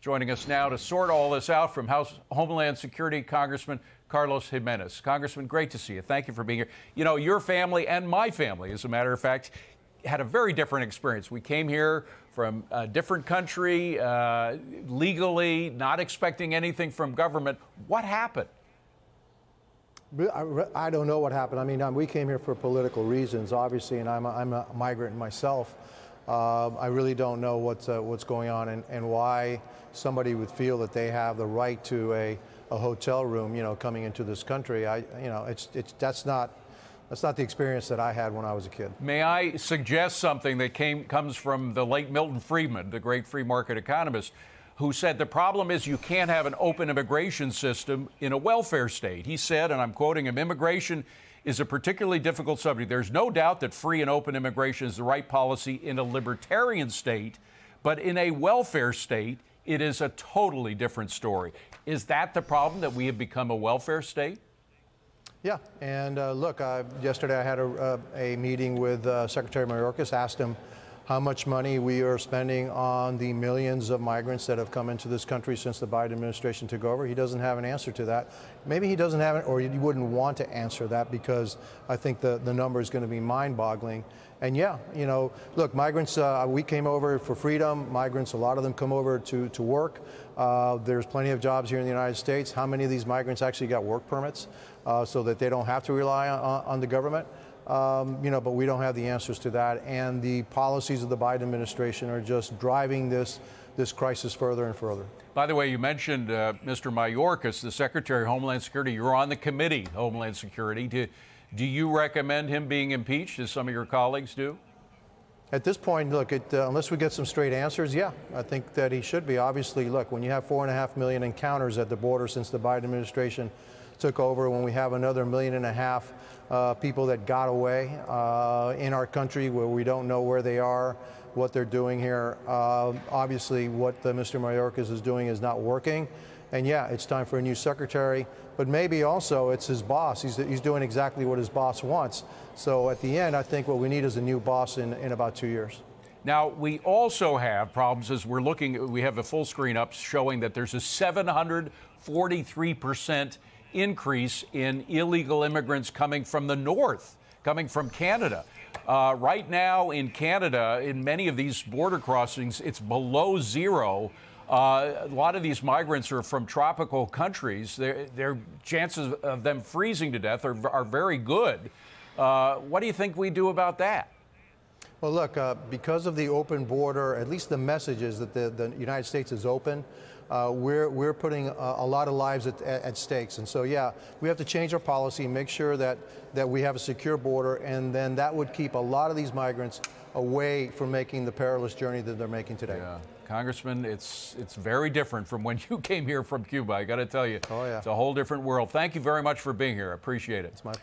Joining us now to sort all this out from House Homeland Security Congressman Carlos Gimenez. Congressman, great to see you. Thank you for being here. You know, your family and my family, as a matter of fact, had a very different experience. We came here from a different country, legally, not expecting anything from government. What happened? I don't know what happened. I mean, we came here for political reasons, obviously, and I'm a migrant myself. I really don't know what's going on and why somebody would feel that they have the right to a hotel room, you know, coming into this country. That's not the experience that I had when I was a kid. May I suggest something that comes from the late Milton Friedman, the great free market economist, who said the problem is you can't have an open immigration system in a welfare state. He said, and I'm quoting him, immigration is a particularly difficult subject. There's no doubt that free and open immigration is the right policy in a libertarian state, but in a welfare state, it is a totally different story. Is that the problem, that we have become a welfare state? Yeah, and look, yesterday I had a meeting with Secretary Mayorkas, asked him how much money we are spending on the millions of migrants that have come into this country since the Biden administration took over. He doesn't have an answer to that. Maybe he doesn't have it, or he wouldn't want to answer that, because I think the number is going to be mind-boggling. And yeah, you know, look, migrants, we came over for freedom. Migrants, a lot of them come over to work. There's plenty of jobs here in the United States. How many of these migrants actually got work permits so that they don't have to rely on the government? You know, but we don't have the answers to that, and the policies of the Biden administration are just driving this crisis further and further. By the way, you mentioned Mr. Mayorkas, the Secretary of Homeland Security. You're on the committee, Homeland Security. Do you recommend him being impeached, as some of your colleagues do? At this point, look, unless we get some straight answers, yeah, I think that he should be. Obviously, look, when you have 4.5 million encounters at the border since the Biden administration took over, when we have another 1.5 million people that got away in our country where we don't know where they are, what they're doing here, obviously what Mr. Mayorkas is doing is not working. And yeah, it's time for a new secretary, but maybe also it's his boss. He's doing exactly what his boss wants. So at the end, I think what we need is a new boss in about 2 years. Now, we also have problems as we're looking. We have a full screen up showing that there's a 743% increase in illegal immigrants coming from the north, coming from Canada. Right now in Canada, in many of these border crossings, it's below zero. A lot of these migrants are from tropical countries. Their chances of them freezing to death are very good. What do you think we do about that? Well, look, because of the open border, at least the message is that the United States is open. We're putting a lot of lives at stakes. And so, yeah, we have to change our policy, make sure that we have a secure border, and then that would keep a lot of these migrants away from making the perilous journey that they're making today. Yeah. Congressman, it's very different from when you came here from Cuba. I got to tell you, oh, yeah. It's a whole different world. Thank you very much for being here. I appreciate it. It's my